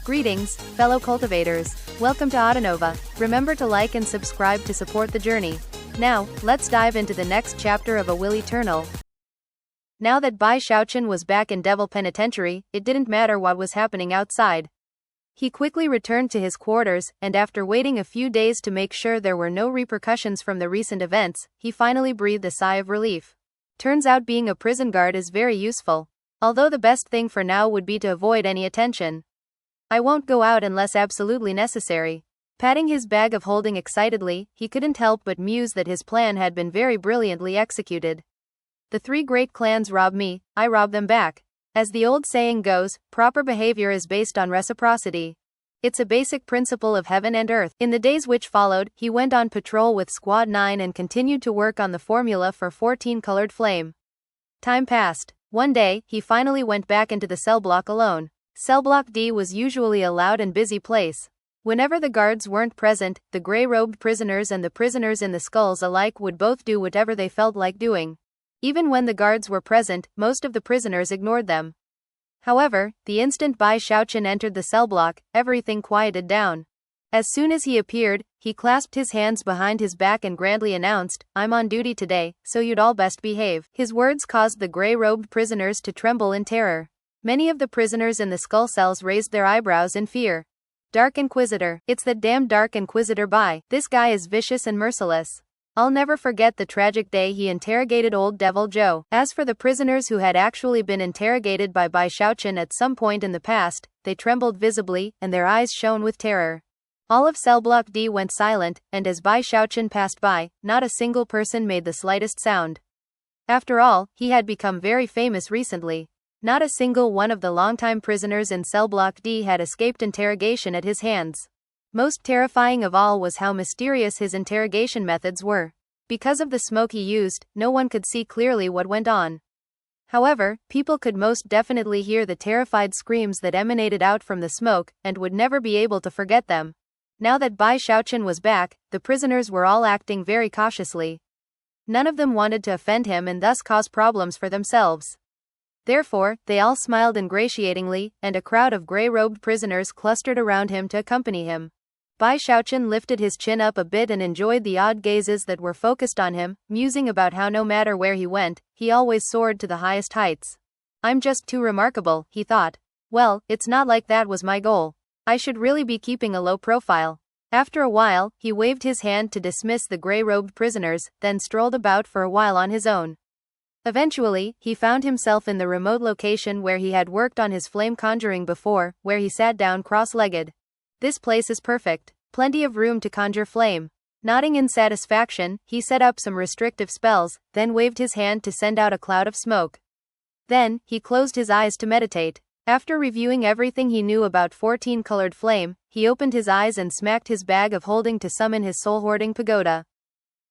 Greetings, fellow cultivators. Welcome to Autonova. Remember to like and subscribe to support the journey. Now, let's dive into the next chapter of A Will Eternal. Now that Bai Xiaochun was back in Devil Penitentiary, it didn't matter what was happening outside. He quickly returned to his quarters, and after waiting a few days to make sure there were no repercussions from the recent events, he finally breathed a sigh of relief. Turns out being a prison guard is very useful. Although the best thing for now would be to avoid any attention. I won't go out unless absolutely necessary. Patting his bag of holding excitedly, he couldn't help but muse that his plan had been very brilliantly executed. The three great clans rob me, I rob them back. As the old saying goes, proper behavior is based on reciprocity. It's a basic principle of heaven and earth. In the days which followed, he went on patrol with Squad 9 and continued to work on the formula for 14-colored flame. Time passed. One day, he finally went back into the cell block alone. Cell block D was usually a loud and busy place. Whenever the guards weren't present, the grey-robed prisoners and the prisoners in the skulls alike would both do whatever they felt like doing. Even when the guards were present, most of the prisoners ignored them. However, the instant Bai Xiaochun entered the cell block, everything quieted down. As soon as he appeared, he clasped his hands behind his back and grandly announced, "I'm on duty today, so you'd all best behave." His words caused the grey-robed prisoners to tremble in terror. Many of the prisoners in the skull cells raised their eyebrows in fear. Dark Inquisitor. It's that damn Dark Inquisitor Bai. This guy is vicious and merciless. I'll never forget the tragic day he interrogated Old Devil Joe. As for the prisoners who had actually been interrogated by Bai Xiaochun at some point in the past, they trembled visibly, and their eyes shone with terror. All of Cell Block D went silent, and as Bai Xiaochun passed by, not a single person made the slightest sound. After all, he had become very famous recently. Not a single one of the longtime prisoners in Cell Block D had escaped interrogation at his hands. Most terrifying of all was how mysterious his interrogation methods were. Because of the smoke he used, no one could see clearly what went on. However, people could most definitely hear the terrified screams that emanated out from the smoke, and would never be able to forget them. Now that Bai Xiaochun was back, the prisoners were all acting very cautiously. None of them wanted to offend him and thus cause problems for themselves. Therefore, they all smiled ingratiatingly, and a crowd of grey-robed prisoners clustered around him to accompany him. Bai Xiaochun lifted his chin up a bit and enjoyed the odd gazes that were focused on him, musing about how no matter where he went, he always soared to the highest heights. I'm just too remarkable, he thought. Well, it's not like that was my goal. I should really be keeping a low profile. After a while, he waved his hand to dismiss the grey-robed prisoners, then strolled about for a while on his own. Eventually, he found himself in the remote location where he had worked on his flame conjuring before, where he sat down cross-legged. This place is perfect. Plenty of room to conjure flame. Nodding in satisfaction, he set up some restrictive spells, then waved his hand to send out a cloud of smoke. Then, he closed his eyes to meditate. After reviewing everything he knew about 14-colored flame, he opened his eyes and smacked his bag of holding to summon his soul-hoarding pagoda.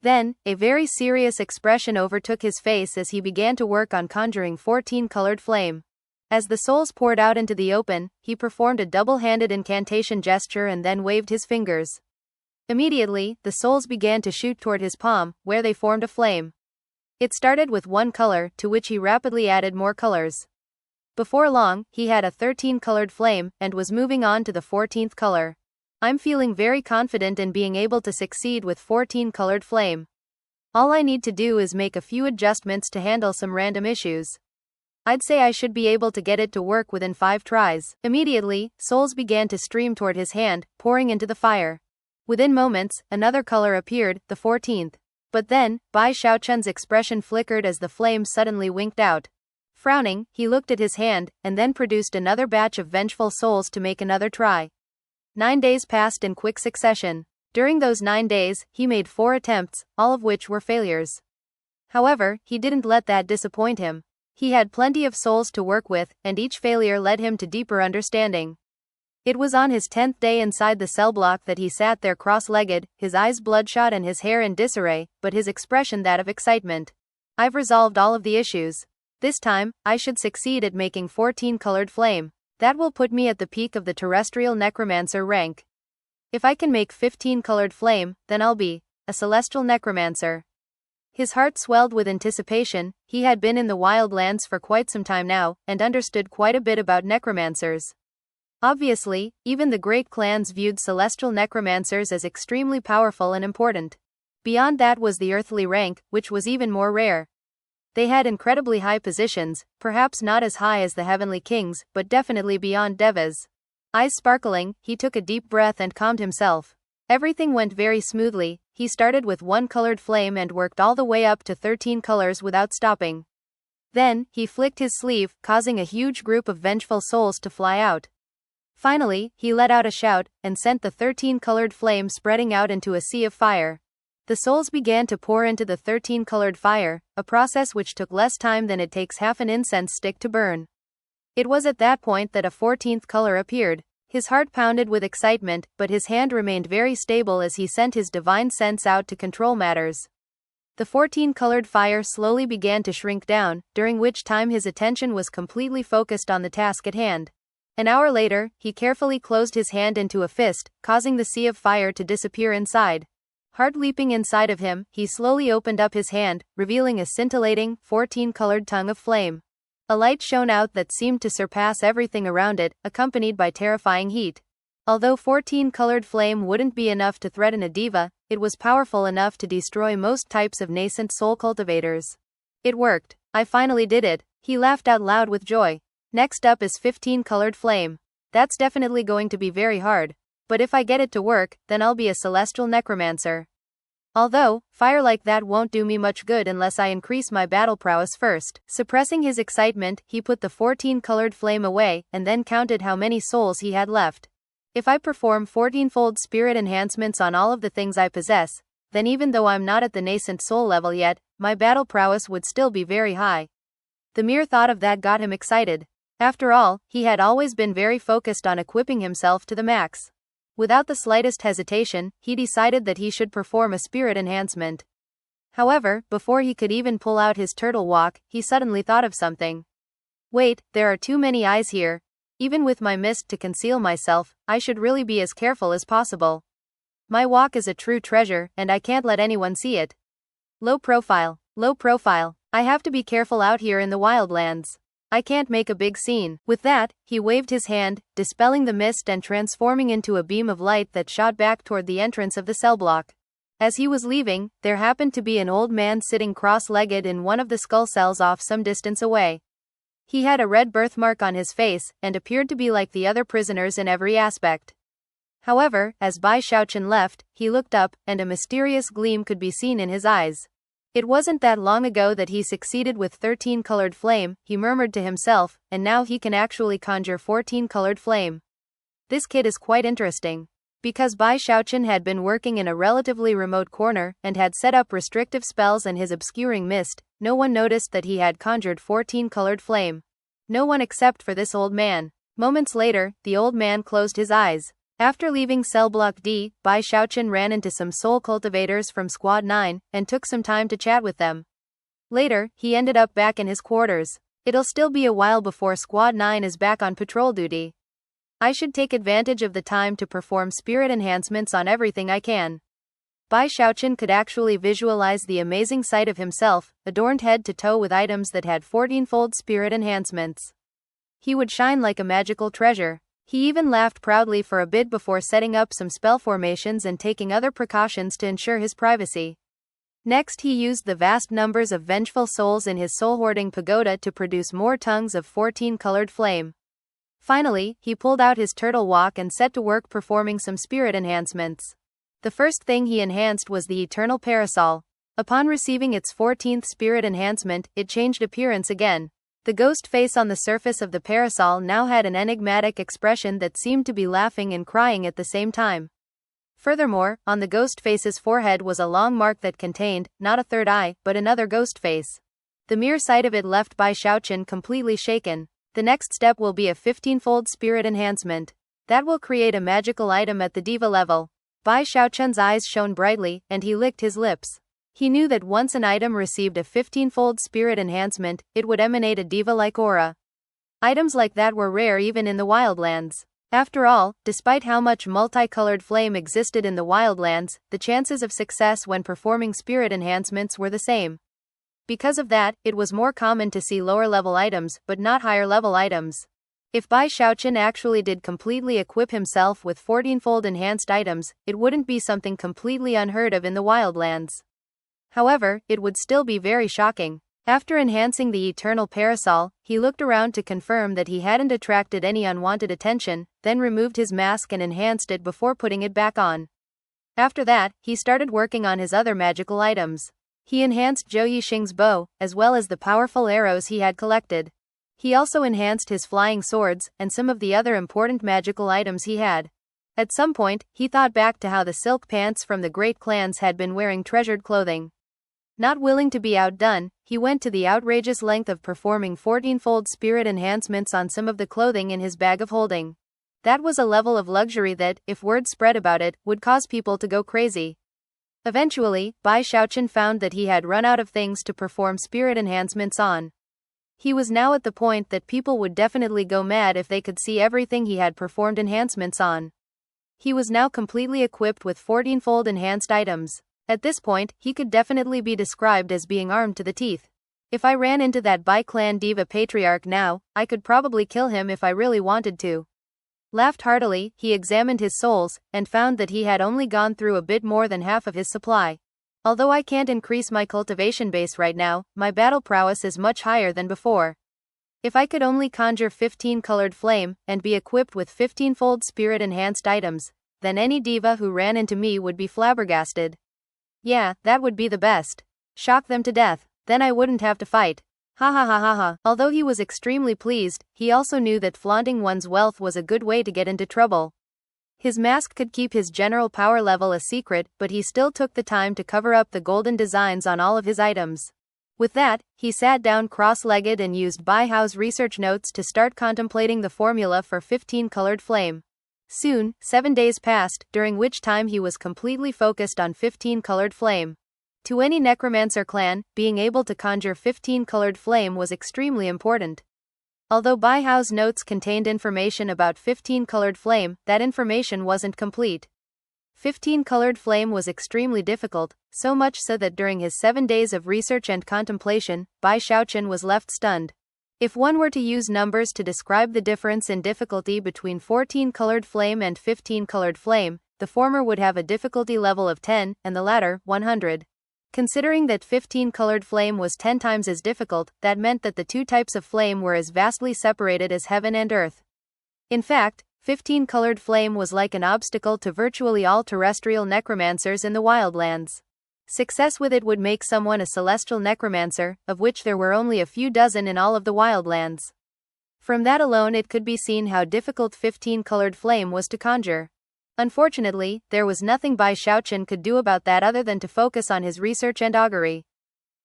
Then, a very serious expression overtook his face as he began to work on conjuring 14-colored flame. As the souls poured out into the open, he performed a double-handed incantation gesture and then waved his fingers. Immediately, the souls began to shoot toward his palm, where they formed a flame. It started with one color, to which he rapidly added more colors. Before long, he had a 13-colored flame, and was moving on to the 14th color. I'm feeling very confident in being able to succeed with 14-colored flame. All I need to do is make a few adjustments to handle some random issues. I'd say I should be able to get it to work within 5 tries. Immediately, souls began to stream toward his hand, pouring into the fire. Within moments, another color appeared, the 14th. But then, Bai Xiaochun's expression flickered as the flame suddenly winked out. Frowning, he looked at his hand, and then produced another batch of vengeful souls to make another try. 9 days passed in quick succession. During those 9 days, he made 4 attempts, all of which were failures. However, he didn't let that disappoint him. He had plenty of souls to work with, and each failure led him to deeper understanding. It was on his 10th day inside the cell block that he sat there cross-legged, his eyes bloodshot and his hair in disarray, but his expression that of excitement. I've resolved all of the issues. This time, I should succeed at making 14-colored flame. That will put me at the peak of the terrestrial necromancer rank. If I can make 15-colored flame, then I'll be a celestial necromancer. His heart swelled with anticipation. He had been in the wildlands for quite some time now, and understood quite a bit about necromancers. Obviously, even the great clans viewed celestial necromancers as extremely powerful and important. Beyond that was the earthly rank, which was even more rare. They had incredibly high positions, perhaps not as high as the heavenly kings, but definitely beyond devas. Eyes sparkling, he took a deep breath and calmed himself. Everything went very smoothly. He started with one colored flame and worked all the way up to 13 colors without stopping. Then, he flicked his sleeve, causing a huge group of vengeful souls to fly out. Finally, he let out a shout, and sent the 13-colored flame spreading out into a sea of fire. The souls began to pour into the 13-colored fire, a process which took less time than it takes half an incense stick to burn. It was at that point that a 14th color appeared. His heart pounded with excitement, but his hand remained very stable as he sent his divine sense out to control matters. The 14-colored fire slowly began to shrink down, during which time his attention was completely focused on the task at hand. An hour later, he carefully closed his hand into a fist, causing the sea of fire to disappear inside. Heart leaping inside of him, he slowly opened up his hand, revealing a scintillating, 14-colored tongue of flame. A light shone out that seemed to surpass everything around it, accompanied by terrifying heat. Although 14-colored flame wouldn't be enough to threaten a diva, it was powerful enough to destroy most types of nascent soul cultivators. It worked. I finally did it. He laughed out loud with joy. Next up is 15-colored flame. That's definitely going to be very hard. But if I get it to work, then I'll be a celestial necromancer. Although, fire like that won't do me much good unless I increase my battle prowess first. Suppressing his excitement, he put the 14-colored flame away, and then counted how many souls he had left. If I perform 14-fold spirit enhancements on all of the things I possess, then even though I'm not at the nascent soul level yet, my battle prowess would still be very high. The mere thought of that got him excited. After all, he had always been very focused on equipping himself to the max. Without the slightest hesitation, he decided that he should perform a spirit enhancement. However, before he could even pull out his turtle walk, he suddenly thought of something. Wait, there are too many eyes here. Even with my mist to conceal myself, I should really be as careful as possible. My walk is a true treasure, and I can't let anyone see it. Low profile. I have to be careful out here in the wildlands. I can't make a big scene. With that, he waved his hand, dispelling the mist and transforming into a beam of light that shot back toward the entrance of the cell block. As he was leaving, there happened to be an old man sitting cross-legged in one of the skull cells off some distance away. He had a red birthmark on his face, and appeared to be like the other prisoners in every aspect. However, as Bai Xiaochun left, he looked up, and a mysterious gleam could be seen in his eyes. It wasn't that long ago that he succeeded with 13-colored flame, he murmured to himself, and now he can actually conjure 14-colored flame. This kid is quite interesting. Because Bai Xiaochun had been working in a relatively remote corner, and had set up restrictive spells and his obscuring mist, no one noticed that he had conjured 14-colored flame. No one except for this old man. Moments later, the old man closed his eyes. After leaving cell block D, Bai Xiaochun ran into some soul cultivators from Squad 9, and took some time to chat with them. Later, he ended up back in his quarters. It'll still be a while before Squad 9 is back on patrol duty. I should take advantage of the time to perform spirit enhancements on everything I can. Bai Xiaochun could actually visualize the amazing sight of himself, adorned head to toe with items that had 14-fold spirit enhancements. He would shine like a magical treasure. He even laughed proudly for a bit before setting up some spell formations and taking other precautions to ensure his privacy. Next, he used the vast numbers of vengeful souls in his soul-hoarding pagoda to produce more tongues of 14-colored flame. Finally, he pulled out his turtle walk and set to work performing some spirit enhancements. The first thing he enhanced was the eternal parasol. Upon receiving its 14th spirit enhancement, it changed appearance again. The ghost face on the surface of the parasol now had an enigmatic expression that seemed to be laughing and crying at the same time. Furthermore, on the ghost face's forehead was a long mark that contained, not a third eye, but another ghost face. The mere sight of it left Bai Xiaochun completely shaken. The next step will be a 15-fold spirit enhancement. That will create a magical item at the diva level. Bai Xiaochun's eyes shone brightly, and he licked his lips. He knew that once an item received a 15-fold spirit enhancement, it would emanate a diva-like aura. Items like that were rare even in the wildlands. After all, despite how much multicolored flame existed in the wildlands, the chances of success when performing spirit enhancements were the same. Because of that, it was more common to see lower-level items, but not higher-level items. If Bai Xiaochun actually did completely equip himself with 14-fold enhanced items, it wouldn't be something completely unheard of in the wildlands. However, it would still be very shocking. After enhancing the eternal parasol, he looked around to confirm that he hadn't attracted any unwanted attention, then removed his mask and enhanced it before putting it back on. After that, he started working on his other magical items. He enhanced Zhou Yixing's bow, as well as the powerful arrows he had collected. He also enhanced his flying swords, and some of the other important magical items he had. At some point, he thought back to how the silk pants from the great clans had been wearing treasured clothing. Not willing to be outdone, he went to the outrageous length of performing 14-fold spirit enhancements on some of the clothing in his bag of holding. That was a level of luxury that, if word spread about it, would cause people to go crazy. Eventually, Bai Xiaochun found that he had run out of things to perform spirit enhancements on. He was now at the point that people would definitely go mad if they could see everything he had performed enhancements on. He was now completely equipped with 14-fold enhanced items. At this point, he could definitely be described as being armed to the teeth. If I ran into that Bai clan diva patriarch now, I could probably kill him if I really wanted to. Laughed heartily, he examined his souls, and found that he had only gone through a bit more than half of his supply. Although I can't increase my cultivation base right now, my battle prowess is much higher than before. If I could only conjure 15 colored flame, and be equipped with 15-fold spirit enhanced items, then any diva who ran into me would be flabbergasted. Yeah, that would be the best. Shock them to death, then I wouldn't have to fight. Ha ha ha ha ha. Although he was extremely pleased, he also knew that flaunting one's wealth was a good way to get into trouble. His mask could keep his general power level a secret, but he still took the time to cover up the golden designs on all of his items. With that, he sat down cross-legged and used Bai Hao's research notes to start contemplating the formula for 15-colored flame. Soon, 7 days passed, during which time he was completely focused on 15-colored flame. To any necromancer clan, being able to conjure 15-colored flame was extremely important. Although Bai Hao's notes contained information about 15-colored flame, that information wasn't complete. 15-colored flame was extremely difficult, so much so that during his 7 days of research and contemplation, Bai Xiaochun was left stunned. If one were to use numbers to describe the difference in difficulty between 14-colored flame and 15-colored flame, the former would have a difficulty level of 10, and the latter, 100. Considering that 15-colored flame was 10 times as difficult, that meant that the two types of flame were as vastly separated as heaven and earth. In fact, 15-colored flame was like an obstacle to virtually all terrestrial necromancers in the wildlands. Success with it would make someone a celestial necromancer, of which there were only a few dozen in all of the wildlands. From that alone it could be seen how difficult 15-colored flame was to conjure. Unfortunately, there was nothing Bai Xiaochun could do about that other than to focus on his research and augury.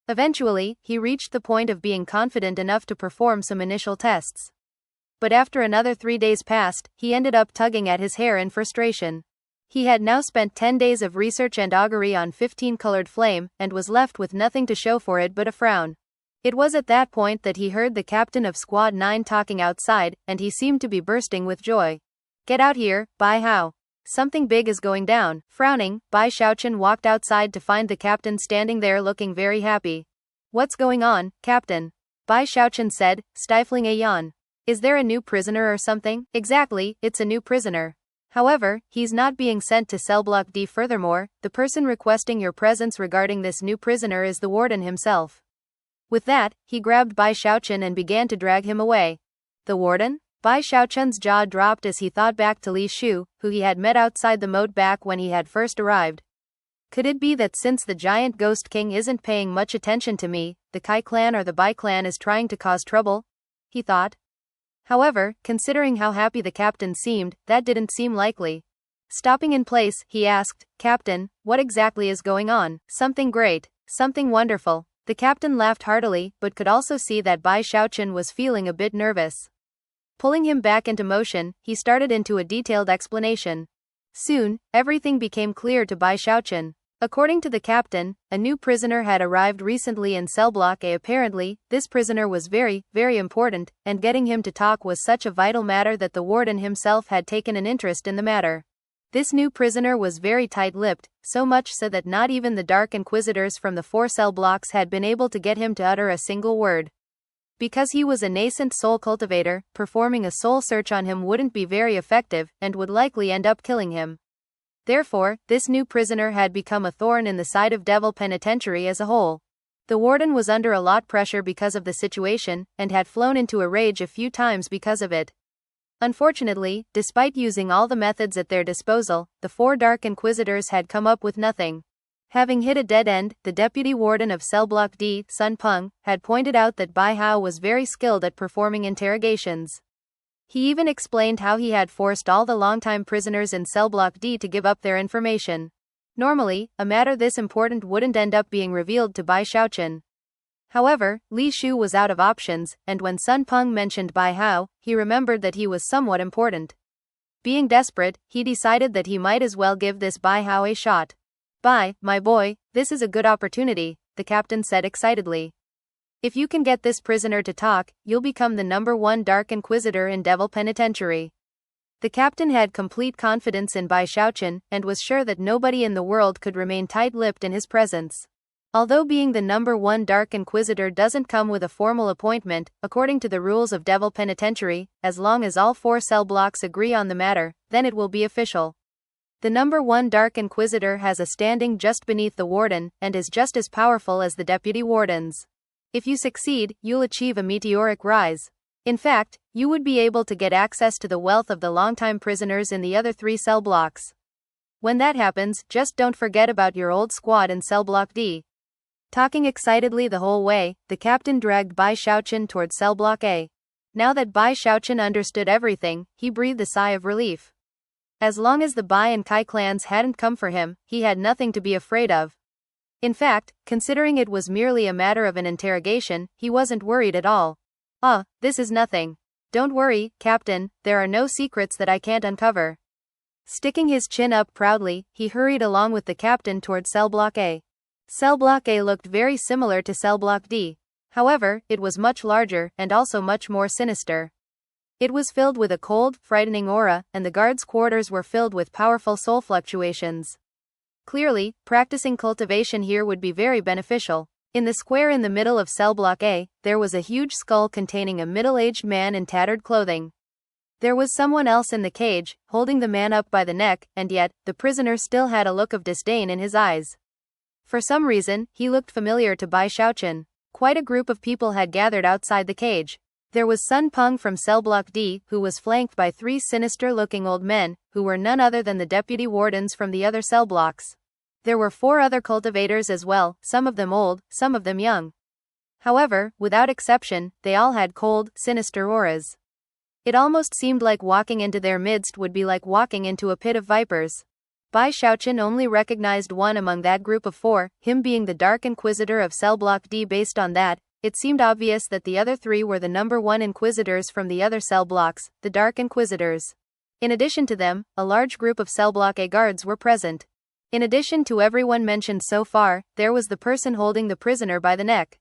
Eventually, he reached the point of being confident enough to perform some initial tests. But after another 3 days passed, he ended up tugging at his hair in frustration. He had now spent 10 days of research and augury on 15-colored flame, and was left with nothing to show for it but a frown. It was at that point that he heard the captain of Squad 9 talking outside, and he seemed to be bursting with joy. Get out here, Bai Hao. Something big is going down. Frowning, Bai Xiaochun walked outside to find the captain standing there looking very happy. What's going on, Captain? Bai Xiaochun said, stifling a yawn. Is there a new prisoner or something? Exactly, it's a new prisoner. However, he's not being sent to cell block D. Furthermore, the person requesting your presence regarding this new prisoner is the warden himself. With that, he grabbed Bai Xiaochun and began to drag him away. The warden? Bai Xiaochun's jaw dropped as he thought back to Li Shu, who he had met outside the moat back when he had first arrived. Could it be that since the giant ghost king isn't paying much attention to me, the Kai clan or the Bai clan is trying to cause trouble? He thought. However, considering how happy the captain seemed, that didn't seem likely. Stopping in place, he asked, Captain, what exactly is going on? Something great. Something wonderful. The captain laughed heartily, but could also see that Bai Xiaochun was feeling a bit nervous. Pulling him back into motion, he started into a detailed explanation. Soon, everything became clear to Bai Xiaochun. According to the captain, a new prisoner had arrived recently in cell block A. Apparently, this prisoner was very, very important, and getting him to talk was such a vital matter that the warden himself had taken an interest in the matter. This new prisoner was very tight-lipped, so much so that not even the Dark Inquisitors from the 4 cell blocks had been able to get him to utter a single word. Because he was a nascent soul cultivator, performing a soul search on him wouldn't be very effective, and would likely end up killing him. Therefore, this new prisoner had become a thorn in the side of Devil Penitentiary as a whole. The warden was under a lot pressure because of the situation, and had flown into a rage a few times because of it. Unfortunately, despite using all the methods at their disposal, the 4 Dark Inquisitors had come up with nothing. Having hit a dead end, the deputy warden of Cell Block D, Sun Peng, had pointed out that Bai Hao was very skilled at performing interrogations. He even explained how he had forced all the longtime prisoners in Cell Block D to give up their information. Normally, a matter this important wouldn't end up being revealed to Bai Xiaochun. However, Li Shu was out of options, and when Sun Peng mentioned Bai Hao, he remembered that he was somewhat important. Being desperate, he decided that he might as well give this Bai Hao a shot. "Bai, my boy, this is a good opportunity," the captain said excitedly. "If you can get this prisoner to talk, you'll become the #1 Dark Inquisitor in Devil Penitentiary." The captain had complete confidence in Bai Xiaochun, and was sure that nobody in the world could remain tight-lipped in his presence. Although being the #1 Dark Inquisitor doesn't come with a formal appointment, according to the rules of Devil Penitentiary, as long as all 4 cell blocks agree on the matter, then it will be official. The #1 Dark Inquisitor has a standing just beneath the warden, and is just as powerful as the deputy wardens. If you succeed, you'll achieve a meteoric rise. In fact, you would be able to get access to the wealth of the longtime prisoners in the other 3 cell blocks. When that happens, just don't forget about your old squad in Cell Block D. Talking excitedly the whole way, the captain dragged Bai Xiaochun toward Cell Block A. Now that Bai Xiaochun understood everything, he breathed a sigh of relief. As long as the Bai and Kai clans hadn't come for him, he had nothing to be afraid of. In fact, considering it was merely a matter of an interrogation, he wasn't worried at all. This is nothing. Don't worry, Captain, there are no secrets that I can't uncover." Sticking his chin up proudly, he hurried along with the captain toward Cell Block A. Cell Block A looked very similar to Cell Block D. However, it was much larger, and also much more sinister. It was filled with a cold, frightening aura, and the guards' quarters were filled with powerful soul fluctuations. Clearly, practicing cultivation here would be very beneficial. In the square in the middle of Cell Block A, there was a huge skull containing a middle-aged man in tattered clothing. There was someone else in the cage, holding the man up by the neck, and yet, the prisoner still had a look of disdain in his eyes. For some reason, he looked familiar to Bai Xiaochun. Quite a group of people had gathered outside the cage. There was Sun Peng from Cell Block D, who was flanked by 3 sinister-looking old men, who were none other than the deputy wardens from the other cell blocks. There were 4 other cultivators as well, some of them old, some of them young. However, without exception, they all had cold, sinister auras. It almost seemed like walking into their midst would be like walking into a pit of vipers. Bai Xiaochun only recognized one among that group of 4, him being the Dark Inquisitor of Cell Block D. Based on that, it seemed obvious that the other 3 were the #1 Inquisitors from the other cell blocks, the Dark Inquisitors. In addition to them, a large group of Cell Block A guards were present. In addition to everyone mentioned so far, there was the person holding the prisoner by the neck.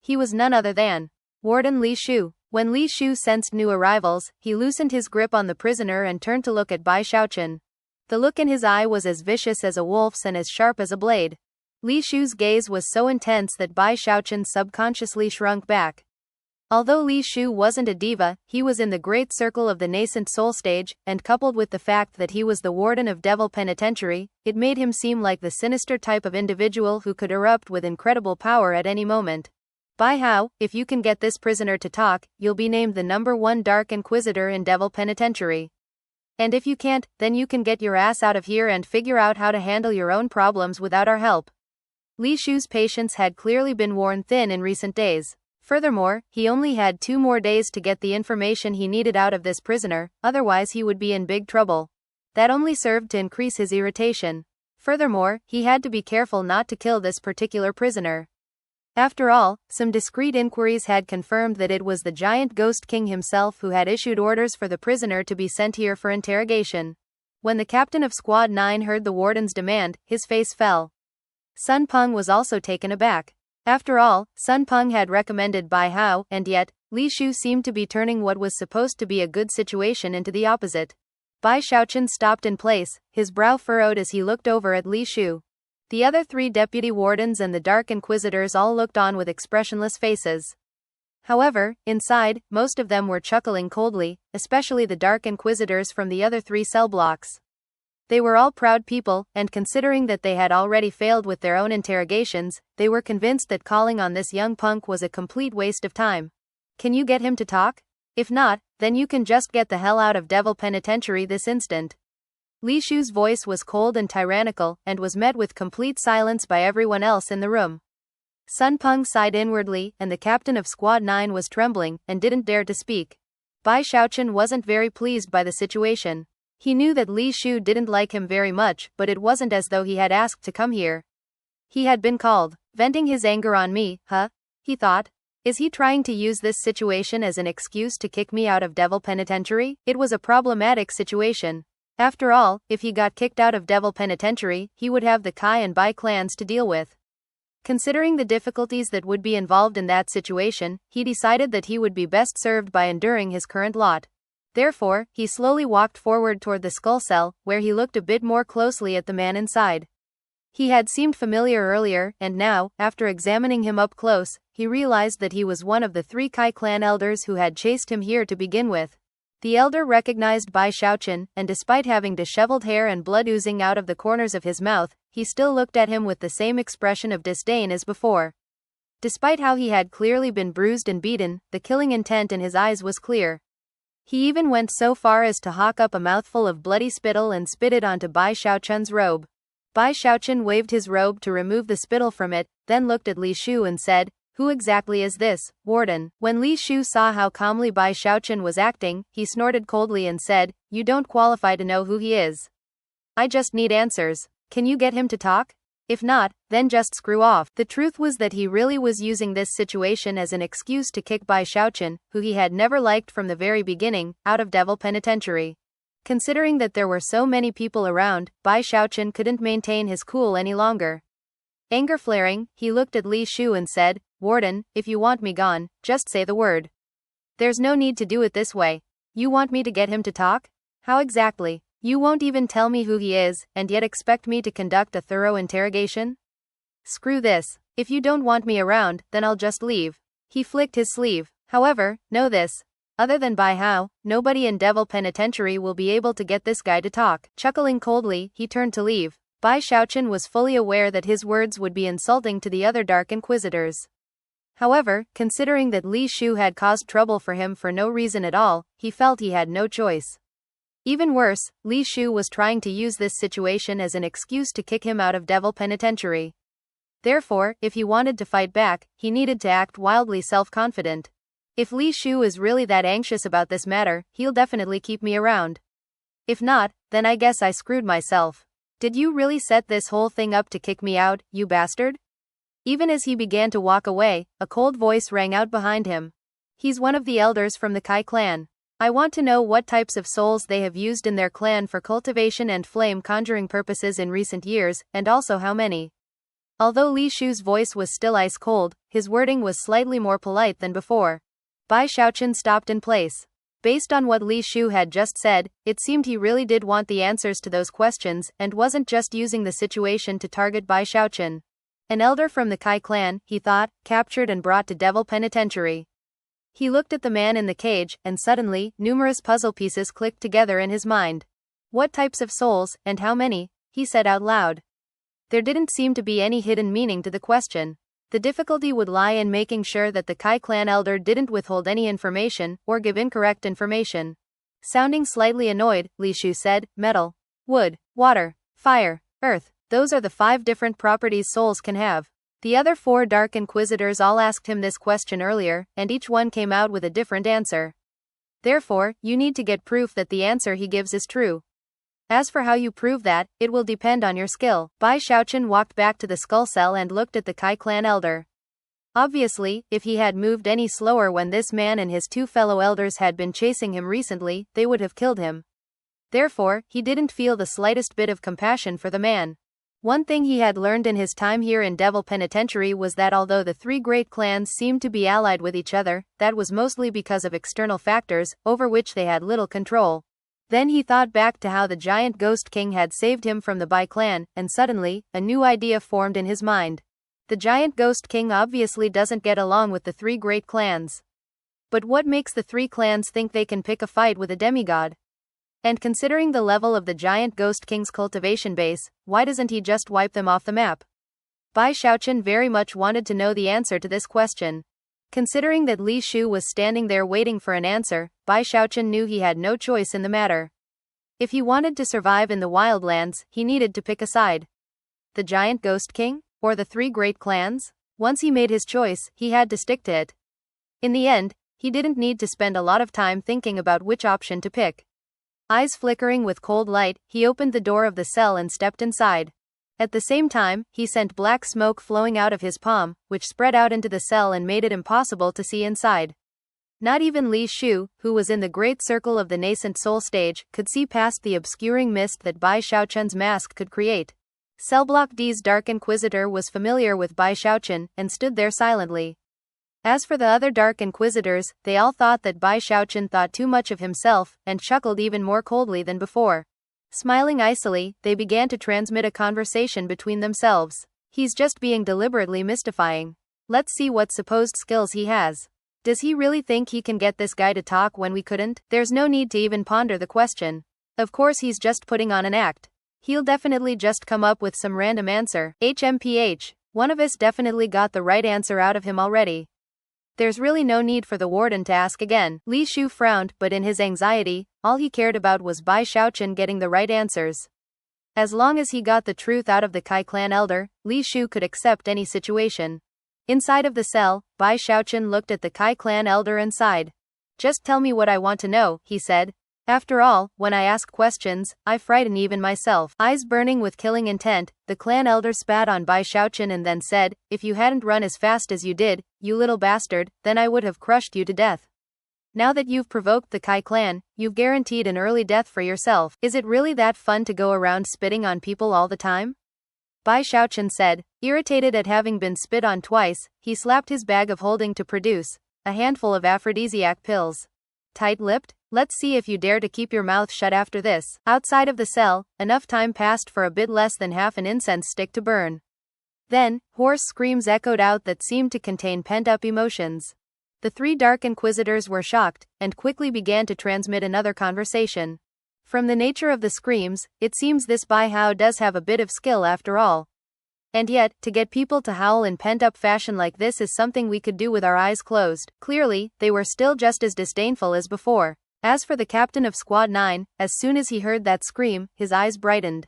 He was none other than Warden Li Shu. When Li Shu sensed new arrivals, he loosened his grip on the prisoner and turned to look at Bai Xiaochun. The look in his eye was as vicious as a wolf's and as sharp as a blade. Li Shu's gaze was so intense that Bai Xiaochun subconsciously shrunk back. Although Li Shu wasn't a diva, he was in the great circle of the nascent soul stage, and coupled with the fact that he was the warden of Devil Penitentiary, it made him seem like the sinister type of individual who could erupt with incredible power at any moment. "Bai Hao, if you can get this prisoner to talk, you'll be named the #1 Dark Inquisitor in Devil Penitentiary. And if you can't, then you can get your ass out of here and figure out how to handle your own problems without our help." Li Shu's patience had clearly been worn thin in recent days. Furthermore, he only had 2 more days to get the information he needed out of this prisoner, otherwise he would be in big trouble. That only served to increase his irritation. Furthermore, he had to be careful not to kill this particular prisoner. After all, some discreet inquiries had confirmed that it was the giant Ghost King himself who had issued orders for the prisoner to be sent here for interrogation. When the captain of Squad 9 heard the warden's demand, his face fell. Sun Peng was also taken aback. After all, Sun Peng had recommended Bai Hao, and yet, Li Shu seemed to be turning what was supposed to be a good situation into the opposite. Bai Xiaochun stopped in place, his brow furrowed as he looked over at Li Shu. The other 3 deputy wardens and the Dark Inquisitors all looked on with expressionless faces. However, inside, most of them were chuckling coldly, especially the Dark Inquisitors from the other 3 cell blocks. They were all proud people, and considering that they had already failed with their own interrogations, they were convinced that calling on this young punk was a complete waste of time. Can you get him to talk? If not, then you can just get the hell out of Devil Penitentiary this instant. Li Shu's voice was cold and tyrannical, and was met with complete silence by everyone else in the room. Sun Peng sighed inwardly, and the captain of Squad 9 was trembling, and didn't dare to speak. Bai Xiaochun wasn't very pleased by the situation. He knew that Li Shu didn't like him very much, but it wasn't as though he had asked to come here. He had been called, venting his anger on me, huh? He thought. Is he trying to use this situation as an excuse to kick me out of Devil Penitentiary? It was a problematic situation. After all, if he got kicked out of Devil Penitentiary, he would have the Kai and Bai clans to deal with. Considering the difficulties that would be involved in that situation, he decided that he would be best served by enduring his current lot. Therefore, he slowly walked forward toward the skull cell, where he looked a bit more closely at the man inside. He had seemed familiar earlier, and now, after examining him up close, he realized that he was one of the 3 Kai clan elders who had chased him here to begin with. The elder recognized Bai Xiaochun, and despite having disheveled hair and blood oozing out of the corners of his mouth, he still looked at him with the same expression of disdain as before. Despite how he had clearly been bruised and beaten, the killing intent in his eyes was clear. He even went so far as to hawk up a mouthful of bloody spittle and spit it onto Bai Xiaochun's robe. Bai Xiaochun waved his robe to remove the spittle from it, then looked at Li Shu and said, "Who exactly is this, Warden?" When Li Shu saw how calmly Bai Xiaochun was acting, he snorted coldly and said, "You don't qualify to know who he is. I just need answers. Can you get him to talk? If not, then just screw off." The truth was that he really was using this situation as an excuse to kick Bai Xiaochun, who he had never liked from the very beginning, out of Devil Penitentiary. Considering that there were so many people around, Bai Xiaochun couldn't maintain his cool any longer. Anger flaring, he looked at Li Shu and said, "Warden, if you want me gone, just say the word. There's no need to do it this way. You want me to get him to talk? How exactly? You won't even tell me who he is, and yet expect me to conduct a thorough interrogation? Screw this. If you don't want me around, then I'll just leave." He flicked his sleeve. "However, know this. Other than Bai Hao, nobody in Devil Penitentiary will be able to get this guy to talk." Chuckling coldly, he turned to leave. Bai Xiaochun was fully aware that his words would be insulting to the other Dark Inquisitors. However, considering that Li Shu had caused trouble for him for no reason at all, he felt he had no choice. Even worse, Li Shu was trying to use this situation as an excuse to kick him out of Devil Penitentiary. Therefore, if he wanted to fight back, he needed to act wildly self-confident. If Li Shu is really that anxious about this matter, he'll definitely keep me around. If not, then I guess I screwed myself. Did you really set this whole thing up to kick me out, you bastard? Even as he began to walk away, a cold voice rang out behind him. He's one of the elders from the Kai clan. I want to know what types of souls they have used in their clan for cultivation and flame conjuring purposes in recent years, and also how many. Although Li Shu's voice was still ice cold, his wording was slightly more polite than before. Bai Xiaochun stopped in place. Based on what Li Shu had just said, it seemed he really did want the answers to those questions, and wasn't just using the situation to target Bai Xiaochun. An elder from the Kai clan, he thought, captured and brought to Devil Penitentiary. He looked at the man in the cage, and suddenly, numerous puzzle pieces clicked together in his mind. What types of souls, and how many? He said out loud. There didn't seem to be any hidden meaning to the question. The difficulty would lie in making sure that the Kai clan elder didn't withhold any information, or give incorrect information. Sounding slightly annoyed, Li Shu said, "Metal, wood, water, fire, earth, those are the 5 different properties souls can have." The other 4 Dark Inquisitors all asked him this question earlier, and each one came out with a different answer. Therefore, you need to get proof that the answer he gives is true. As for how you prove that, it will depend on your skill. Bai Xiaochun walked back to the skull cell and looked at the Kai clan elder. Obviously, if he had moved any slower when this man and his 2 fellow elders had been chasing him recently, they would have killed him. Therefore, he didn't feel the slightest bit of compassion for the man. One thing he had learned in his time here in Devil Penitentiary was that although the 3 great clans seemed to be allied with each other, that was mostly because of external factors, over which they had little control. Then he thought back to how the giant Ghost King had saved him from the Bai clan, and suddenly, a new idea formed in his mind. The giant Ghost King obviously doesn't get along with the 3 great clans. But what makes the three clans think they can pick a fight with a demigod? And considering the level of the giant Ghost King's cultivation base, why doesn't he just wipe them off the map? Bai Xiaochun very much wanted to know the answer to this question. Considering that Li Shu was standing there waiting for an answer, Bai Xiaochun knew he had no choice in the matter. If he wanted to survive in the wildlands, he needed to pick a side. The giant Ghost King? Or the three great clans? Once he made his choice, he had to stick to it. In the end, he didn't need to spend a lot of time thinking about which option to pick. Eyes flickering with cold light, he opened the door of the cell and stepped inside. At the same time, he sent black smoke flowing out of his palm, which spread out into the cell and made it impossible to see inside. Not even Li Shu, who was in the great circle of the nascent soul stage, could see past the obscuring mist that Bai Xiaochun's mask could create. Cell Block D's Dark Inquisitor was familiar with Bai Xiaochun, and stood there silently. As for the other Dark Inquisitors, they all thought that Bai Xiaochun thought too much of himself, and chuckled even more coldly than before. Smiling icily, they began to transmit a conversation between themselves. He's just being deliberately mystifying. Let's see what supposed skills he has. Does he really think he can get this guy to talk when we couldn't? There's no need to even ponder the question. Of course he's just putting on an act. He'll definitely just come up with some random answer. HMPH. One of us definitely got the right answer out of him already. There's really no need for the warden to ask again. Li Shu frowned, but in his anxiety, all he cared about was Bai Xiaochun getting the right answers. As long as he got the truth out of the Kai clan elder, Li Shu could accept any situation. Inside of the cell, Bai Xiaochun looked at the Kai clan elder and sighed. Just tell me what I want to know, he said. After all, when I ask questions, I frighten even myself. Eyes burning with killing intent, the clan elder spat on Bai Xiaochun and then said, if you hadn't run as fast as you did, you little bastard, then I would have crushed you to death. Now that you've provoked the Kai clan, you've guaranteed an early death for yourself. Is it really that fun to go around spitting on people all the time? Bai Xiaochun said, irritated at having been spit on twice, he slapped his bag of holding to produce a handful of aphrodisiac pills. Tight-lipped? Let's see if you dare to keep your mouth shut after this. Outside of the cell, enough time passed for a bit less than half an incense stick to burn. Then, hoarse screams echoed out that seemed to contain pent-up emotions. The three Dark Inquisitors were shocked, and quickly began to transmit another conversation. From the nature of the screams, it seems this Bai Hao does have a bit of skill after all. And yet, to get people to howl in pent-up fashion like this is something we could do with our eyes closed. Clearly, they were still just as disdainful as before. As for the captain of Squad 9, as soon as he heard that scream, his eyes brightened.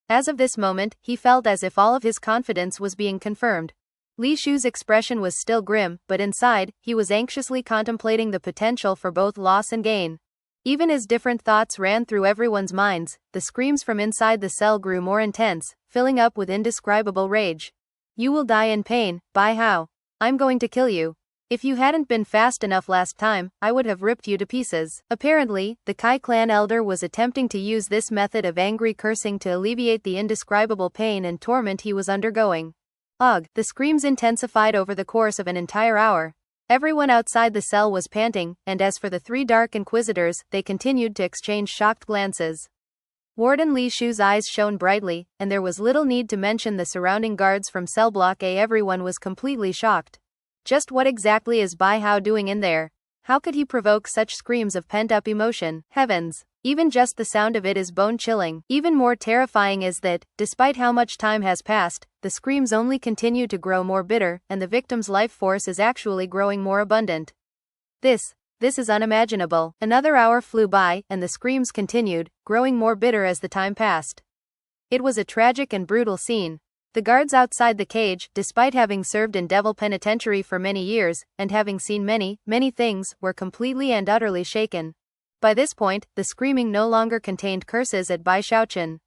As of this moment, he felt as if all of his confidence was being confirmed. Li Shu's expression was still grim, but inside, he was anxiously contemplating the potential for both loss and gain. Even as different thoughts ran through everyone's minds, the screams from inside the cell grew more intense, filling up with indescribable rage. You will die in pain, Bai Hao. I'm going to kill you. If you hadn't been fast enough last time, I would have ripped you to pieces. Apparently, the Kai clan elder was attempting to use this method of angry cursing to alleviate the indescribable pain and torment he was undergoing. Ugh, the screams intensified over the course of an entire hour. Everyone outside the cell was panting, and as for the three Dark Inquisitors, they continued to exchange shocked glances. Warden Li Shu's eyes shone brightly, and there was little need to mention the surrounding guards from Cell Block A. Everyone was completely shocked. Just what exactly is Bai Hao doing in there? How could he provoke such screams of pent-up emotion? Heavens! Even just the sound of it is bone-chilling. Even more terrifying is that, despite how much time has passed, the screams only continue to grow more bitter, and the victim's life force is actually growing more abundant. This is unimaginable. Another hour flew by, and the screams continued, growing more bitter as the time passed. It was a tragic and brutal scene. The guards outside the cage, despite having served in Devil Penitentiary for many years, and having seen many, many things, were completely and utterly shaken. By this point, the screaming no longer contained curses at Bai Xiaochun.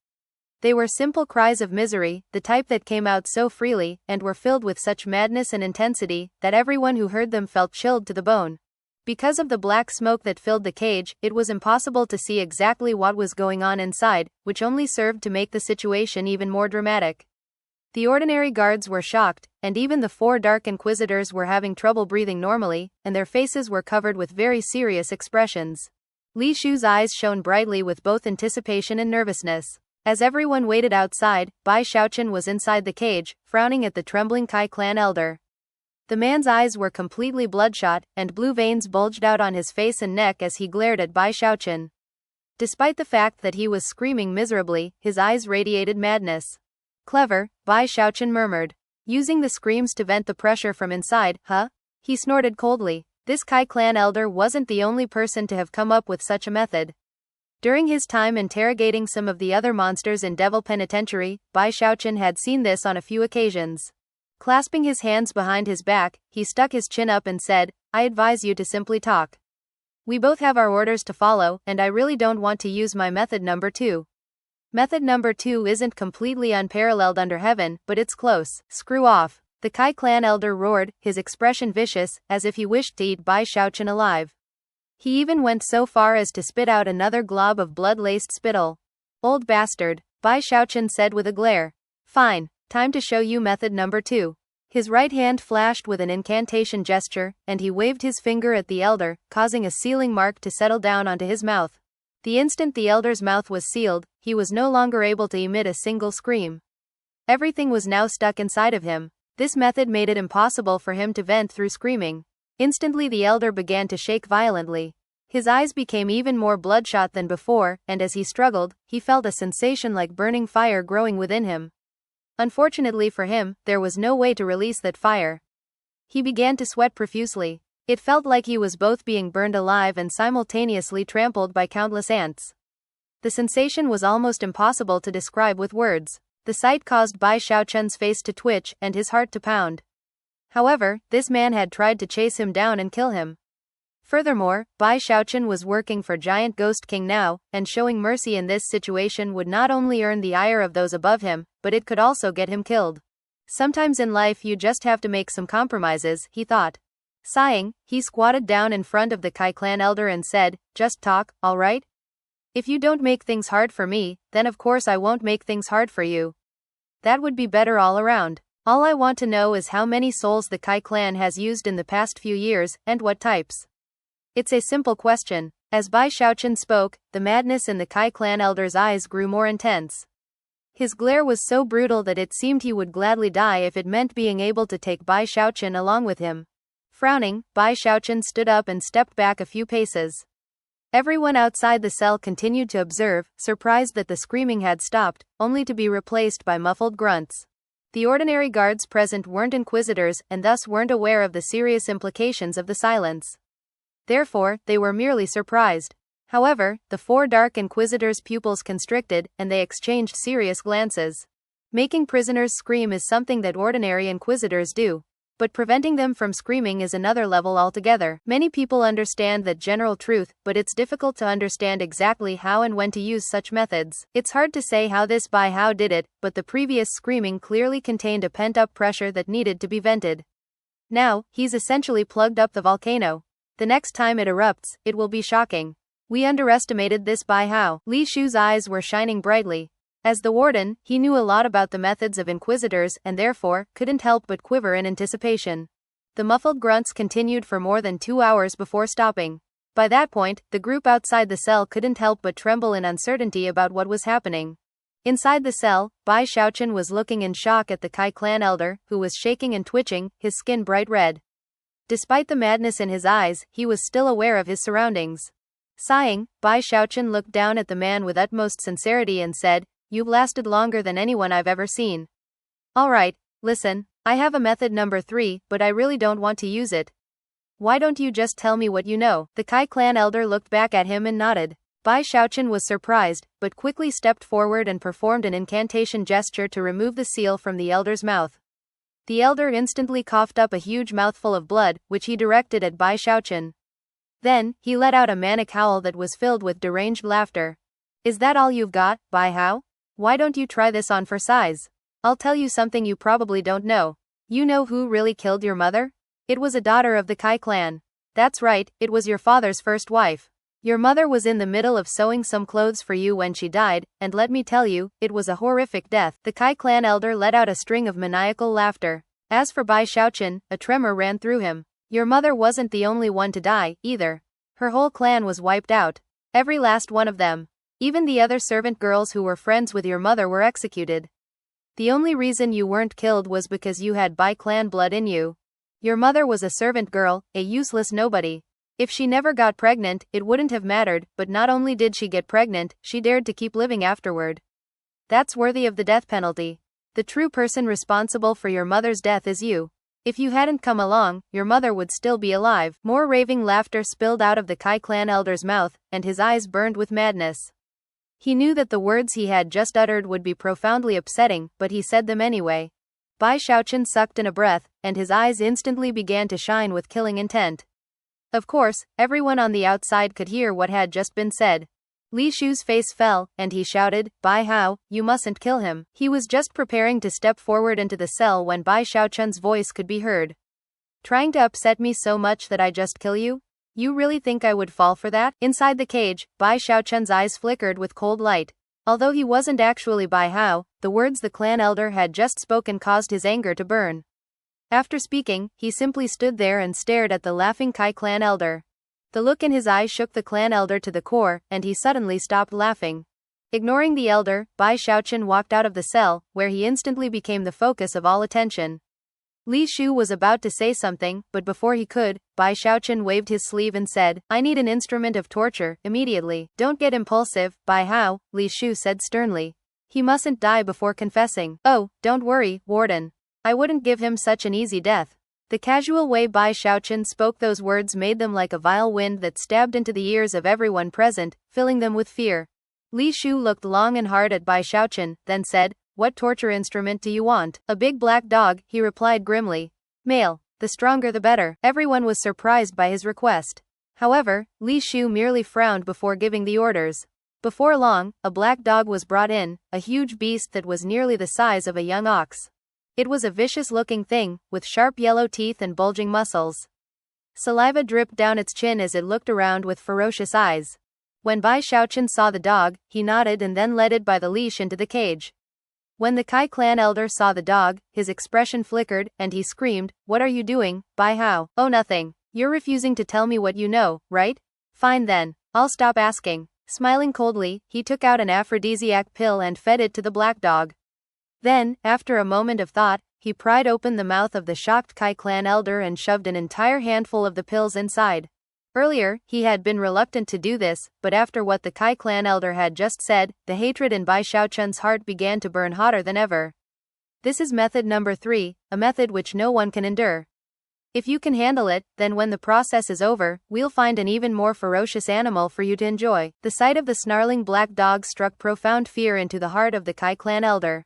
They were simple cries of misery, the type that came out so freely, and were filled with such madness and intensity, that everyone who heard them felt chilled to the bone. Because of the black smoke that filled the cage, it was impossible to see exactly what was going on inside, which only served to make the situation even more dramatic. The ordinary guards were shocked, and even the four Dark Inquisitors were having trouble breathing normally, and their faces were covered with very serious expressions. Li Shu's eyes shone brightly with both anticipation and nervousness. As everyone waited outside, Bai Xiaochun was inside the cage, frowning at the trembling Kai clan elder. The man's eyes were completely bloodshot, and blue veins bulged out on his face and neck as he glared at Bai Xiaochun. Despite the fact that he was screaming miserably, his eyes radiated madness. Clever, Bai Xiaochun murmured, using the screams to vent the pressure from inside. Huh? He snorted coldly. This Kai clan elder wasn't the only person to have come up with such a method. During his time interrogating some of the other monsters in Devil Penitentiary, Bai Xiaochun had seen this on a few occasions. Clasping his hands behind his back, he stuck his chin up and said, I advise you to simply talk. We both have our orders to follow, and I really don't want to use my method number 2. Method number 2 isn't completely unparalleled under heaven, but it's close. Screw off. The Kai clan elder roared, his expression vicious, as if he wished to eat Bai Xiaochun alive. He even went so far as to spit out another glob of blood-laced spittle. Old bastard, Bai Xiaochun said with a glare. Fine, time to show you method number 2. His right hand flashed with an incantation gesture, and he waved his finger at the elder, causing a sealing mark to settle down onto his mouth. The instant the elder's mouth was sealed, he was no longer able to emit a single scream. Everything was now stuck inside of him. This method made it impossible for him to vent through screaming. Instantly the elder began to shake violently. His eyes became even more bloodshot than before, and as he struggled, he felt a sensation like burning fire growing within him. Unfortunately for him, there was no way to release that fire. He began to sweat profusely. It felt like he was both being burned alive and simultaneously trampled by countless ants. The sensation was almost impossible to describe with words. The sight caused Bai Xiaochun's face to twitch and his heart to pound. However, this man had tried to chase him down and kill him. Furthermore, Bai Xiaochun was working for Giant Ghost King now, and showing mercy in this situation would not only earn the ire of those above him, but it could also get him killed. Sometimes in life you just have to make some compromises, he thought. Sighing, he squatted down in front of the Kai clan elder and said, just talk, alright? If you don't make things hard for me, then of course I won't make things hard for you. That would be better all around. All I want to know is how many souls the Kai clan has used in the past few years, and what types. It's a simple question. As Bai Xiaochun spoke, the madness in the Kai clan elder's eyes grew more intense. His glare was so brutal that it seemed he would gladly die if it meant being able to take Bai Xiaochun along with him. Frowning, Bai Xiaochun stood up and stepped back a few paces. Everyone outside the cell continued to observe, surprised that the screaming had stopped, only to be replaced by muffled grunts. The ordinary guards present weren't inquisitors, and thus weren't aware of the serious implications of the silence. Therefore, they were merely surprised. However, the 4 dark inquisitors' pupils constricted, and they exchanged serious glances. Making prisoners scream is something that ordinary inquisitors do. But preventing them from screaming is another level altogether. Many people understand that general truth, but it's difficult to understand exactly how and when to use such methods. It's hard to say how this Bai Hao did it, but the previous screaming clearly contained a pent-up pressure that needed to be vented. Now, he's essentially plugged up the volcano. The next time it erupts, it will be shocking. We underestimated this Bai Hao. Li Shu's eyes were shining brightly. As the warden, he knew a lot about the methods of inquisitors and therefore, couldn't help but quiver in anticipation. The muffled grunts continued for more than 2 hours before stopping. By that point, the group outside the cell couldn't help but tremble in uncertainty about what was happening. Inside the cell, Bai Xiaochun was looking in shock at the Kai clan elder, who was shaking and twitching, his skin bright red. Despite the madness in his eyes, he was still aware of his surroundings. Sighing, Bai Xiaochun looked down at the man with utmost sincerity and said, "You've lasted longer than anyone I've ever seen. Alright, listen, I have a method number 3, but I really don't want to use it. Why don't you just tell me what you know?" The Kai clan elder looked back at him and nodded. Bai Xiaochun was surprised, but quickly stepped forward and performed an incantation gesture to remove the seal from the elder's mouth. The elder instantly coughed up a huge mouthful of blood, which he directed at Bai Xiaochun. Then, he let out a manic howl that was filled with deranged laughter. "Is that all you've got, Bai Hao? Why don't you try this on for size? I'll tell you something you probably don't know. You know who really killed your mother? It was a daughter of the Kai clan. That's right, it was your father's first wife. Your mother was in the middle of sewing some clothes for you when she died, and let me tell you, it was a horrific death." The Kai clan elder let out a string of maniacal laughter. As for Bai Xiaochun, a tremor ran through him. Your mother wasn't the only one to die, either. Her whole clan was wiped out. Every last one of them. Even the other servant girls who were friends with your mother were executed. The only reason you weren't killed was because you had Bai clan blood in you. Your mother was a servant girl, a useless nobody. If she never got pregnant, it wouldn't have mattered, but not only did she get pregnant, she dared to keep living afterward. That's worthy of the death penalty. The true person responsible for your mother's death is you. If you hadn't come along, your mother would still be alive. More raving laughter spilled out of the Kai clan elder's mouth, and his eyes burned with madness. He knew that the words he had just uttered would be profoundly upsetting, but he said them anyway. Bai Xiaochun sucked in a breath, and his eyes instantly began to shine with killing intent. Of course, everyone on the outside could hear what had just been said. Li Shu's face fell, and he shouted, "Bai Hao, you mustn't kill him." He was just preparing to step forward into the cell when Bai Xiaochun's voice could be heard. "Trying to upset me so much that I just kill you? You really think I would fall for that?" Inside the cage, Bai Xiaochun's eyes flickered with cold light. Although he wasn't actually Bai Hao, the words the clan elder had just spoken caused his anger to burn. After speaking, he simply stood there and stared at the laughing Kai clan elder. The look in his eyes shook the clan elder to the core, and he suddenly stopped laughing. Ignoring the elder, Bai Xiaochun walked out of the cell, where he instantly became the focus of all attention. Li Shu was about to say something, but before he could, Bai Xiaochun waved his sleeve and said, "I need an instrument of torture, immediately." "Don't get impulsive, Bai Hao," Li Shu said sternly. "He mustn't die before confessing." "Oh, don't worry, Warden. I wouldn't give him such an easy death." The casual way Bai Xiaochun spoke those words made them like a vile wind that stabbed into the ears of everyone present, filling them with fear. Li Shu looked long and hard at Bai Xiaochun, then said, "What torture instrument do you want?" "A big black dog," he replied grimly. "Male. The stronger the better." Everyone was surprised by his request. However, Li Shu merely frowned before giving the orders. Before long, a black dog was brought in, a huge beast that was nearly the size of a young ox. It was a vicious-looking thing, with sharp yellow teeth and bulging muscles. Saliva dripped down its chin as it looked around with ferocious eyes. When Bai Xiaochun saw the dog, he nodded and then led it by the leash into the cage. When the Kai clan elder saw the dog, his expression flickered, and he screamed, "What are you doing, Bai Hao?" "Oh, nothing. You're refusing to tell me what you know, right? Fine then. I'll stop asking." Smiling coldly, he took out an aphrodisiac pill and fed it to the black dog. Then, after a moment of thought, he pried open the mouth of the shocked Kai clan elder and shoved an entire handful of the pills inside. Earlier, he had been reluctant to do this, but after what the Kai clan elder had just said, the hatred in Bai Xiaochun's heart began to burn hotter than ever. This is method number 3, a method which no one can endure. If you can handle it, then when the process is over, we'll find an even more ferocious animal for you to enjoy. The sight of the snarling black dog struck profound fear into the heart of the Kai clan elder.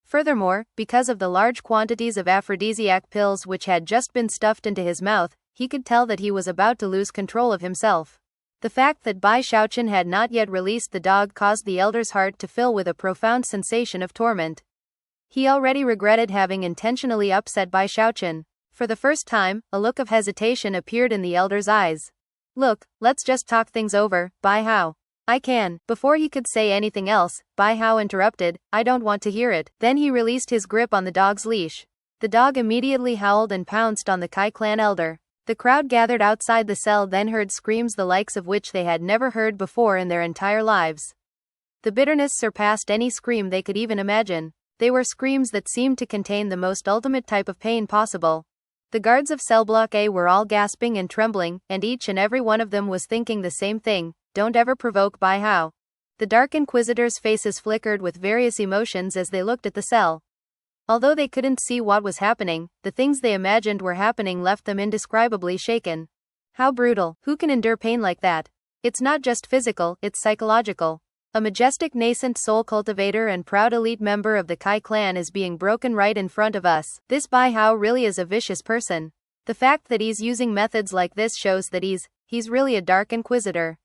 Furthermore, because of the large quantities of aphrodisiac pills which had just been stuffed into his mouth, he could tell that he was about to lose control of himself. The fact that Bai Xiaochun had not yet released the dog caused the elder's heart to fill with a profound sensation of torment. He already regretted having intentionally upset Bai Xiaochun. For the first time, a look of hesitation appeared in the elder's eyes. "Look, let's just talk things over, Bai Hao." "I can." Before he could say anything else, Bai Hao interrupted, "I don't want to hear it." Then he released his grip on the dog's leash. The dog immediately howled and pounced on the Kai clan elder. The crowd gathered outside the cell then heard screams the likes of which they had never heard before in their entire lives. The bitterness surpassed any scream they could even imagine. They were screams that seemed to contain the most ultimate type of pain possible. The guards of cell block A were all gasping and trembling, and each and every one of them was thinking the same thing: "Don't ever provoke Bai Hao." The Dark Inquisitors' faces flickered with various emotions as they looked at the cell. Although they couldn't see what was happening, the things they imagined were happening left them indescribably shaken. How brutal! Who can endure pain like that? It's not just physical, it's psychological. A majestic nascent soul cultivator and proud elite member of the Kai clan is being broken right in front of us. This Bai Hao really is a vicious person. The fact that he's using methods like this shows that he's really a Dark Inquisitor.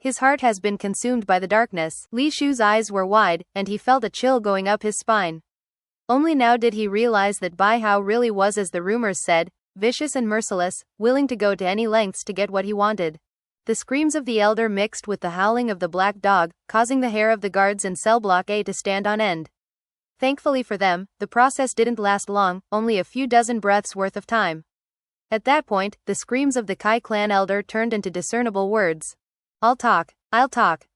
His heart has been consumed by the darkness. Li Shu's eyes were wide, and he felt a chill going up his spine. Only now did he realize that Bai Hao really was, as the rumors said, vicious and merciless, willing to go to any lengths to get what he wanted. The screams of the elder mixed with the howling of the black dog, causing the hair of the guards in cell block A to stand on end. Thankfully for them, the process didn't last long, only a few dozen breaths worth of time. At that point, the screams of the Kai clan elder turned into discernible words. I'll talk.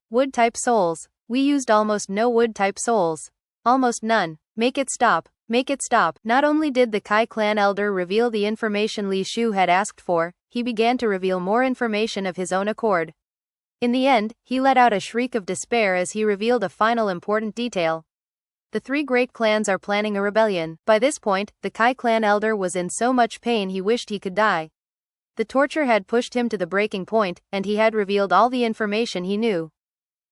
Wood-type souls. We used almost no wood-type souls. Almost none. Make it stop. Make it stop. Not only did the Kai clan elder reveal the information Li Shu had asked for, he began to reveal more information of his own accord. In the end, he let out a shriek of despair as he revealed a final important detail. The three great clans are planning a rebellion. By this point, the Kai clan elder was in so much pain he wished he could die. The torture had pushed him to the breaking point, and he had revealed all the information he knew.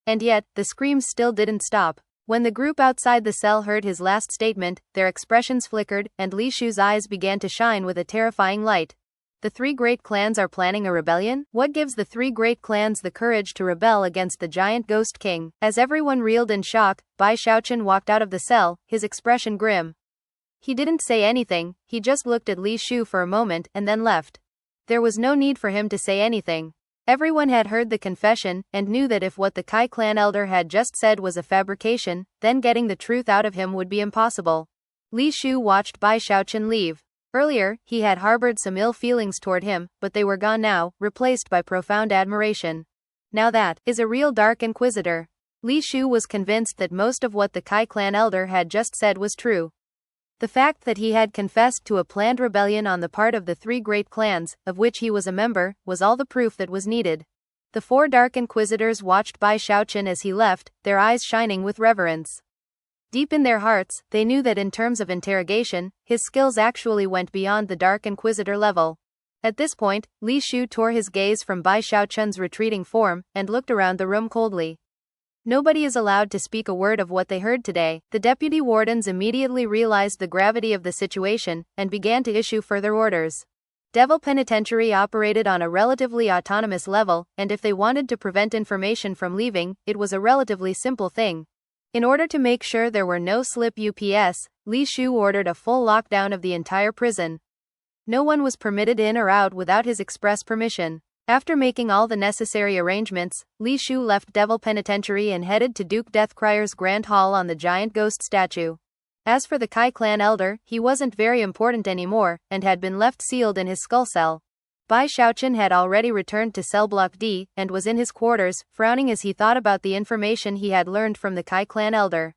And yet, the screams still didn't stop. When the group outside the cell heard his last statement, their expressions flickered, and Li Shu's eyes began to shine with a terrifying light. The three great clans are planning a rebellion? What gives the three great clans the courage to rebel against the giant ghost king? As everyone reeled in shock, Bai Xiaochun walked out of the cell, his expression grim. He didn't say anything, he just looked at Li Shu for a moment and then left. There was no need for him to say anything. Everyone had heard the confession, and knew that if what the Kai clan elder had just said was a fabrication, then getting the truth out of him would be impossible. Li Shu watched Bai Xiaochun leave. Earlier, he had harbored some ill feelings toward him, but they were gone now, replaced by profound admiration. Now that is a real dark inquisitor. Li Shu was convinced that most of what the Kai clan elder had just said was true. The fact that he had confessed to a planned rebellion on the part of the three great clans, of which he was a member, was all the proof that was needed. The four dark inquisitors watched Bai Xiaochun as he left, their eyes shining with reverence. Deep in their hearts, they knew that in terms of interrogation, his skills actually went beyond the dark inquisitor level. At this point, Li Shu tore his gaze from Bai Xiaochun's retreating form, and looked around the room coldly. Nobody is allowed to speak a word of what they heard today. The deputy wardens immediately realized the gravity of the situation, and began to issue further orders. Devil Penitentiary operated on a relatively autonomous level, and if they wanted to prevent information from leaving, it was a relatively simple thing. In order to make sure there were no slip ups, Li Shu ordered a full lockdown of the entire prison. No one was permitted in or out without his express permission. After making all the necessary arrangements, Li Shu left Devil Penitentiary and headed to Duke Deathcryer's Grand Hall on the giant ghost statue. As for the Kai clan elder, he wasn't very important anymore, and had been left sealed in his skull cell. Bai Xiaochun had already returned to cell block D, and was in his quarters, frowning as he thought about the information he had learned from the Kai clan elder.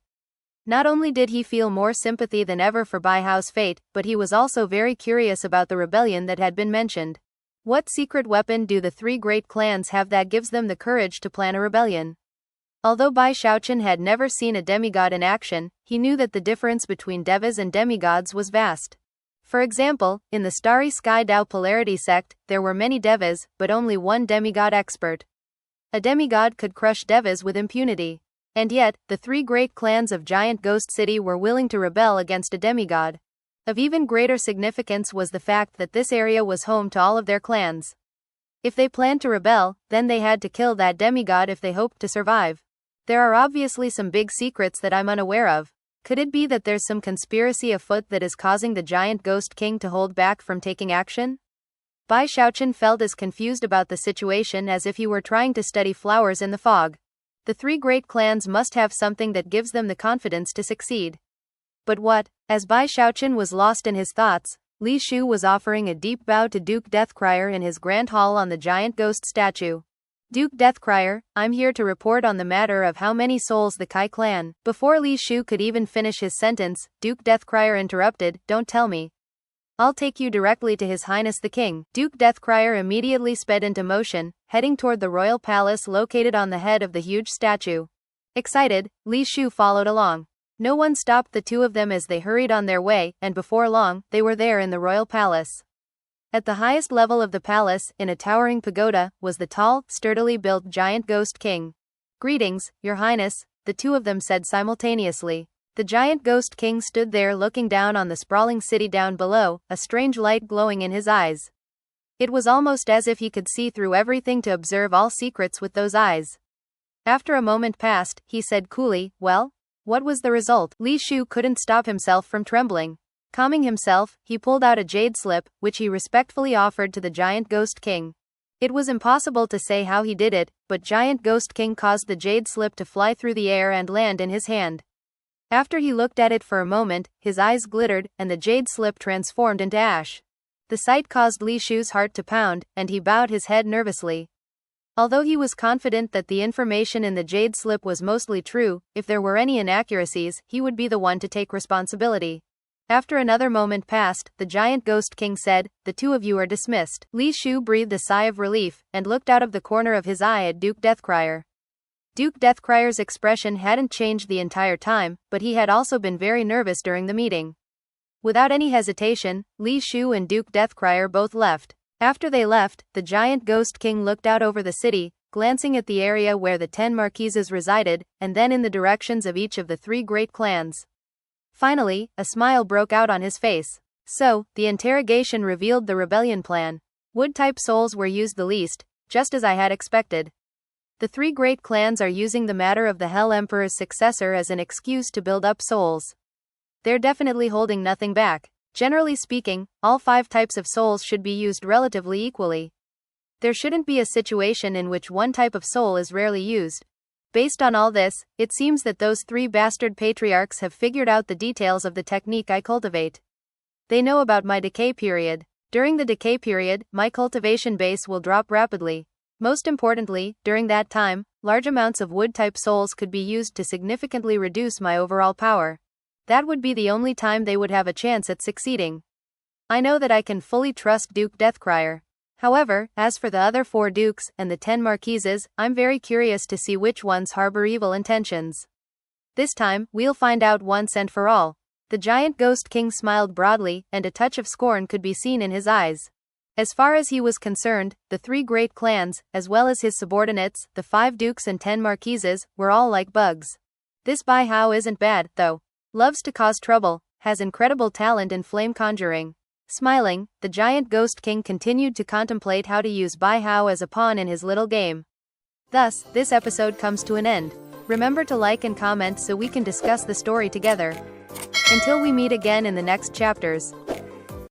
Not only did he feel more sympathy than ever for Bai Hao's fate, but he was also very curious about the rebellion that had been mentioned. What secret weapon do the three great clans have that gives them the courage to plan a rebellion? Although Bai Xiaochun had never seen a demigod in action, he knew that the difference between devas and demigods was vast. For example, in the Starry Sky Tao Polarity sect, there were many devas, but only one demigod expert. A demigod could crush devas with impunity. And yet, the three great clans of Giant Ghost City were willing to rebel against a demigod. Of even greater significance was the fact that this area was home to all of their clans. If they planned to rebel, then they had to kill that demigod if they hoped to survive. There are obviously some big secrets that I'm unaware of. Could it be that there's some conspiracy afoot that is causing the giant ghost king to hold back from taking action? Bai Xiaochun felt as confused about the situation as if he were trying to study flowers in the fog. The three great clans must have something that gives them the confidence to succeed. But what? As Bai Xiaochun was lost in his thoughts, Li Shu was offering a deep bow to Duke Deathcryer in his grand hall on the giant ghost statue. Duke Deathcryer, I'm here to report on the matter of how many souls the Kai clan. Before Li Shu could even finish his sentence, Duke Deathcryer interrupted, don't tell me. I'll take you directly to His Highness the King. Duke Deathcryer immediately sped into motion, heading toward the royal palace located on the head of the huge statue. Excited, Li Shu followed along. No one stopped the two of them as they hurried on their way, and before long, they were there in the royal palace. At the highest level of the palace, in a towering pagoda, was the tall, sturdily built giant ghost king. Greetings, Your Highness, the two of them said simultaneously. The giant ghost king stood there looking down on the sprawling city down below, a strange light glowing in his eyes. It was almost as if he could see through everything to observe all secrets with those eyes. After a moment passed, he said coolly, well? What was the result? Li Shu couldn't stop himself from trembling. Calming himself, he pulled out a jade slip, which he respectfully offered to the giant ghost king. It was impossible to say how he did it, but giant ghost king caused the jade slip to fly through the air and land in his hand. After he looked at it for a moment, his eyes glittered, and the jade slip transformed into ash. The sight caused Li Shu's heart to pound, and he bowed his head nervously. Although he was confident that the information in the jade slip was mostly true, if there were any inaccuracies, he would be the one to take responsibility. After another moment passed, the giant ghost king said, "The two of you are dismissed." Li Shu breathed a sigh of relief, and looked out of the corner of his eye at Duke Deathcrier. Duke Deathcryer's expression hadn't changed the entire time, but he had also been very nervous during the meeting. Without any hesitation, Li Shu and Duke Deathcrier both left. After they left, the giant ghost king looked out over the city, glancing at the area where the 10 marquises resided, and then in the directions of each of the 3 great clans. Finally, a smile broke out on his face. So, the interrogation revealed the rebellion plan. Wood-type souls were used the least, just as I had expected. The 3 great clans are using the matter of the Hell Emperor's successor as an excuse to build up souls. They're definitely holding nothing back. Generally speaking, all 5 types of souls should be used relatively equally. There shouldn't be a situation in which one type of soul is rarely used. Based on all this, it seems that those 3 bastard patriarchs have figured out the details of the technique I cultivate. They know about my decay period. During the decay period, my cultivation base will drop rapidly. Most importantly, during that time, large amounts of wood-type souls could be used to significantly reduce my overall power. That would be the only time they would have a chance at succeeding. I know that I can fully trust Duke Deathcrier. However, as for the other 4 dukes, and the 10 marquises, I'm very curious to see which ones harbor evil intentions. This time, we'll find out once and for all. The giant ghost king smiled broadly, and a touch of scorn could be seen in his eyes. As far as he was concerned, the 3 great clans, as well as his subordinates, the 5 dukes and 10 marquises, were all like bugs. This Bai Hao isn't bad, though. Loves to cause trouble, has incredible talent in flame conjuring. Smiling, the giant ghost king continued to contemplate how to use Bai Hao as a pawn in his little game. Thus, this episode comes to an end. Remember to like and comment so we can discuss the story together. Until we meet again in the next chapters.